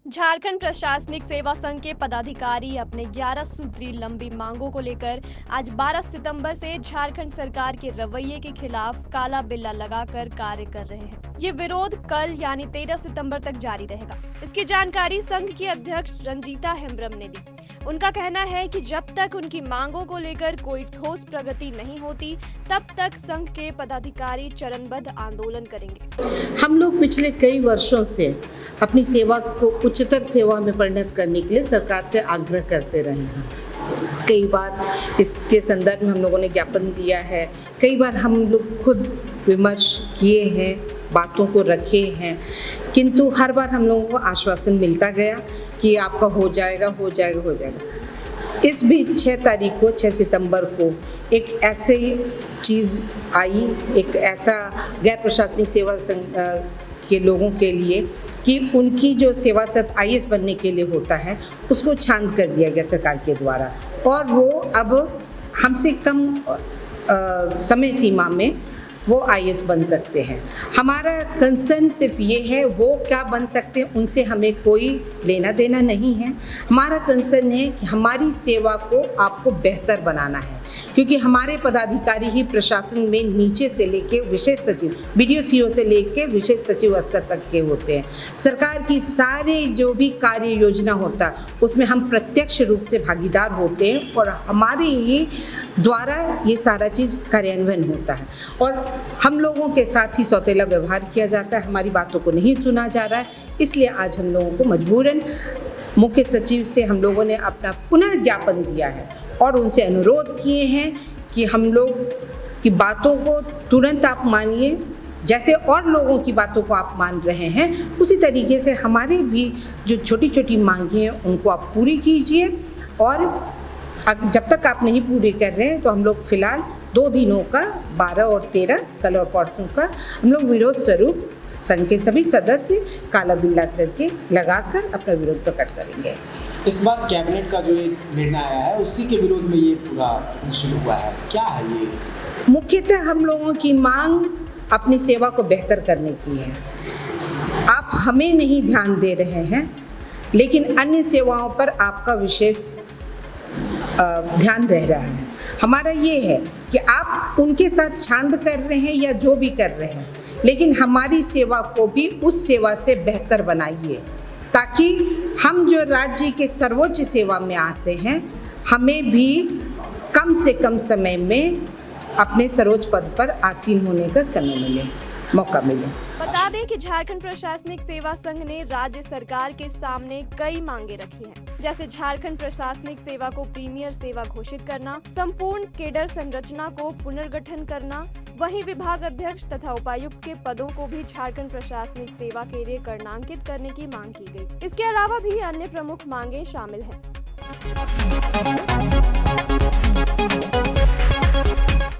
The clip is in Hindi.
झारखंड प्रशासनिक सेवा संघ के पदाधिकारी अपने 11 सूत्री लंबी मांगों को लेकर आज 12 सितंबर से झारखंड सरकार के रवैये के खिलाफ काला बिल्ला लगाकर कार्य कर रहे हैं। ये विरोध कल यानी 13 सितंबर तक जारी रहेगा। इसकी जानकारी संघ की अध्यक्ष रंजीता हेम्ब्रम ने दी। उनका कहना है कि जब तक उनकी मांगों को लेकर कोई ठोस प्रगति नहीं होती, तब तक संघ के पदाधिकारी चरणबद्ध आंदोलन करेंगे। हम लोग पिछले कई वर्षों से अपनी सेवा को उच्चतर सेवा में परिणत करने के लिए सरकार से आग्रह करते रहे हैं। कई बार इसके संदर्भ में हम लोगों ने ज्ञापन दिया है, कई बार हम लोग खुद विमर्श किए हैं, बातों को रखे हैं, किंतु हर बार हम लोगों को आश्वासन मिलता गया कि आपका हो जाएगा। इस भी 6 सितंबर को एक ऐसे चीज़ आई, एक ऐसा गैर प्रशासनिक सेवा संघ के लोगों के लिए कि उनकी जो सेवासत IAS बनने के लिए होता है उसको शांत कर दिया गया सरकार के द्वारा, और वो अब हमसे कम समय सीमा में वो IAS बन सकते हैं। हमारा कंसर्न सिर्फ ये है, वो क्या बन सकते हैं उनसे हमें कोई लेना देना नहीं है। हमारा कंसर्न है कि हमारी सेवा को आपको बेहतर बनाना है, क्योंकि हमारे पदाधिकारी ही प्रशासन में नीचे से लेके विशेष सचिव, BDO CO से लेके विशेष सचिव स्तर तक के होते हैं। सरकार की सारे जो भी कार्य योजना होता है उसमें हम प्रत्यक्ष रूप से भागीदार होते हैं, और हमारे ही द्वारा ये सारा चीज़ कार्यान्वयन होता है, और हम लोगों के साथ ही सौतेला व्यवहार किया जाता है। हमारी बातों को नहीं सुना जा रहा है, इसलिए आज हम लोगों को मजबूरन मुख्य सचिव से हम लोगों ने अपना पुनः ज्ञापन दिया है और उनसे अनुरोध किए हैं कि हम लोग की बातों को तुरंत आप मानिए। जैसे और लोगों की बातों को आप मान रहे हैं, उसी तरीके से हमारे भी जो छोटी छोटी मांगे हैं उनको आप पूरी कीजिए, और जब तक आप नहीं पूरी कर रहे हैं तो हम लोग फिलहाल 2 दिनों का 12 और 13 कल और परसों का हम लोग विरोध स्वरूप संघ के सभी सदस्य काला बिल्ला करके लगाकर अपना विरोध प्रकट करेंगे। इस बार कैबिनेट का जो एक निर्णय आया है उसी के विरोध में ये पूरा शुरू हुआ है, क्या है ये? मुख्यतः हम लोगों की मांग अपनी सेवा को बेहतर करने की है। आप हमें नहीं ध्यान दे रहे हैं, लेकिन अन्य सेवाओं पर आपका विशेष ध्यान रह रहा है। हमारा ये है कि आप उनके साथ छांद कर रहे हैं या जो भी कर रहे हैं, लेकिन हमारी सेवा को भी उस सेवा से बेहतर बनाइए, ताकि हम जो राज्य के सर्वोच्च सेवा में आते हैं हमें भी कम से कम समय में अपने सर्वोच्च पद पर आसीन होने का समय मिले, मौका मिले। बता दें कि झारखंड प्रशासनिक सेवा संघ ने राज्य सरकार के सामने कई मांगे रखी हैं, जैसे झारखंड प्रशासनिक सेवा को प्रीमियर सेवा घोषित करना, संपूर्ण केडर संरचना को पुनर्गठन करना, वहीं विभाग अध्यक्ष तथा उपायुक्त के पदों को भी झारखंड प्रशासनिक सेवा के लिए कर्णांकित करने की मांग की गई। इसके अलावा भी अन्य प्रमुख मांगे शामिल हैं।